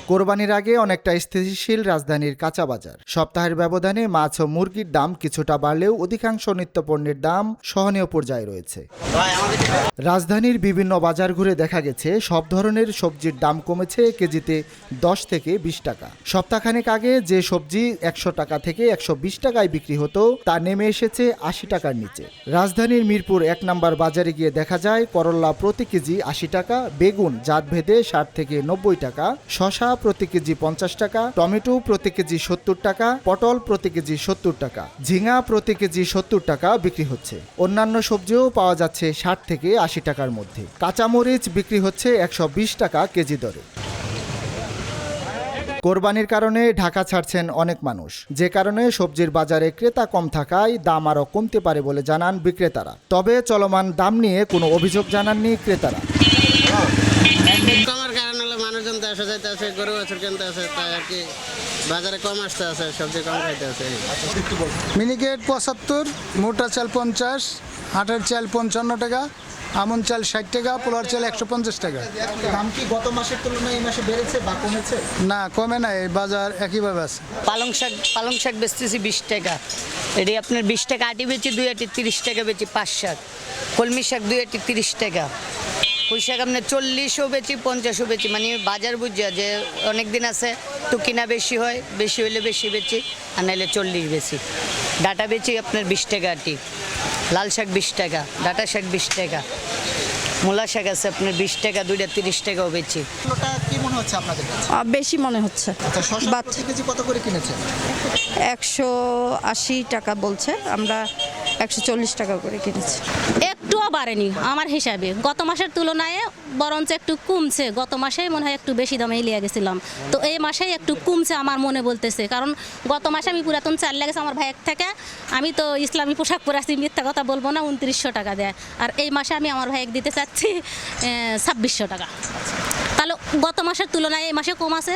কোরবানির আগে অনেকটা স্থিতিশীল রাজধানীর কাঁচা বাজার। সপ্তাহের ব্যবধানে মাছ ও মুরগির দাম কিছুটা বাড়লেও অধিকাংশ নিত্যপণ্যের দাম সহনীয় পর্যায়ে রয়েছে। রাজধানীর বিভিন্ন বাজার ঘুরে দেখা গেছে সব ধরনের সবজির দাম কমেছে কেজিতে 10 থেকে 20 টাকা। সপ্তাহখানেক আগে যে সবজি 100 টাকা থেকে 120 টাকায় বিক্রি হতো তা নেমে এসেছে 80 টাকার নিচে। রাজধানীর মিরপুর 1 নম্বর বাজারে গিয়ে দেখা যায় করল্লা প্রতি কেজি 80 টাকা, বেগুন জাতভেদে 60 থেকে 90 টাকা, শসা প্রতি কেজি 50 টাকা, টমেটো প্রতি কেজি 70 টাকা, পটল প্রতি কেজি 70 টাকা, ঝিঙা প্রতি কেজি 70 টাকা বিক্রি হচ্ছে। অন্যান্য সবজিও পাওয়া যাচ্ছে 60 থেকে 80 টাকার মধ্যে। কাঁচামরিচ বিক্রি হচ্ছে 120 টাকা কেজি দরে। কোরবানির কারণে ঢাকা ছাড়ছেন অনেক মানুষ, যে কারণে সবজির বাজারে ক্রেতা কম থাকায় দাম আরও কমতে পারে বলে জানান বিক্রেতারা। তবে চলমান দাম নিয়ে কোনো অভিযোগ জানাননি ক্রেতারা। কমার কারণ হলো মানুষজন দেশে যাইতে আছে, গরু বছর কিনতে আছে, তাই আর কি বাজারে কম আসতে আছে, সবজি কম খাইতে আছে। মিনিকেট 75, মোটা চাল 50, আটার চাল 55 টাকা, আমন চাল 60 টাকা, পোলার চাল 150 টাকা। দাম কি গত মাসের তুলনায় এই মাসে বেড়েছে বা কমেছে? না, কমে নাই, বাজার একইভাবে আছে। পালং শাক বেচতেছি 20 টাকা, এটি আপনার 20 টাকা আটি বেচি, 2 আটি 30 টাকা বেচি। 5 শাক কলমি শাক 2 আটি 30 টাকা, পুঁই শাক আপনার 40ও বেচি, 50ও বেচি। মানে বাজার বুঝিয়া যে অনেক দিন আছে তো কিনা বেশি হয়, বেশি হইলে বেশি বেচি, আর নাহলে 40 বেচি। ডাটা বেচি আপনার 20 টাকা আটি, লাল শাক 20 টাকা, ডাটা শাক 20 টাকা, মূলা শাক আছে আপনার 20 টাকা, 2টা 30 টাকাও বেচি। ওটা কি মনে হচ্ছে আপনাদের কাছে? বেশি মনে হচ্ছে। আচ্ছা, শসা প্রতি কেজি কত করে কিনেছেন? 180 টাকা বলছে, আমরা 140 টাকা করে কিনেছি। একটুও বাড়েনি আমার হিসাবে, গত মাসের তুলনায় বরঞ্চ একটু কমছে। গত মাসে মনে হয় একটু বেশি দামে লিয়ে গেছিলাম, তো এই মাসে একটু কমছে আমার মনে বলতেছে। কারণ গত মাসে আমি পুরাতন চাল লেগেছে আমার ভাইয়ের থেকে, আমি তো ইসলামী পোশাক পরে আসছি, মিথ্যা কথা বলবো না, 2900 টাকা দেয়। আর এই মাসে আমি আমার ভাইকে দিতে চাচ্ছি 2600 টাকা। তাহলে গত মাসের তুলনায় এই মাসে কম আছে।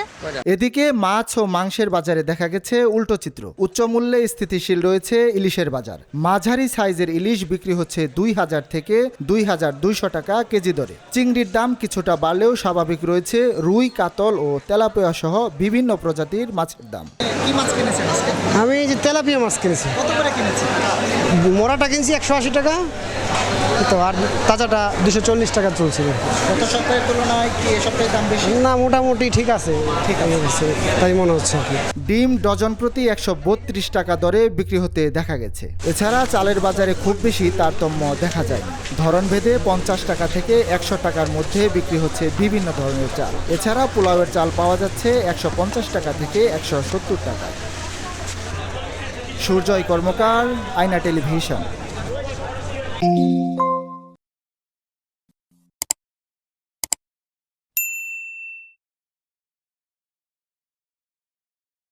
এদিকে মাছ ও মাংসের বাজারে দেখা গেছে উল্টো চিত্র। উচ্চ মূল্যে স্থিতিশীল রয়েছে ইলিশের বাজার। মাঝারি সাইজের ইলিশ বিক্রি হচ্ছে 2000 থেকে 2200 টাকা কেজি দরে। চিংড়ির দাম কিছুটা বাড়লেও স্বাভাবিক রয়েছে রুই, কাতল ও তেলাপিয়া সহ বিভিন্ন প্রজাতির মাছের দাম। কি মাছ কিনেছেন আজকে? আমি এই যে তেলাপিয়া মাছ কিনেছি। কত করে কিনেছেন? মোড়াটা কিনছি 180 টাকা, তো আর তাজাটা 240 টাকা চলছিল। গত সপ্তাহের তুলনায় কি এ সপ্তাহে দাম বেশি? না, মোটামুটি ঠিক আছে, তাই মনে হচ্ছে আর কি। ডিম ডজন প্রতি 132 টাকা দরে বিক্রি হতে দেখা গেছে। এছাড়া চালের বাজারে খুব বেশি তারতম্য দেখা যায়। ধরনভেদে 50 টাকা থেকে 100 টাকার মধ্যে বিক্রি হচ্ছে বিভিন্ন ধরনের চাল। এছাড়া পোলাওয়ের চাল পাওয়া যাচ্ছে 150 টাকা থেকে 170 টাকায়। সূর্যয় কর্মকার, আয়না টেলিভিশন।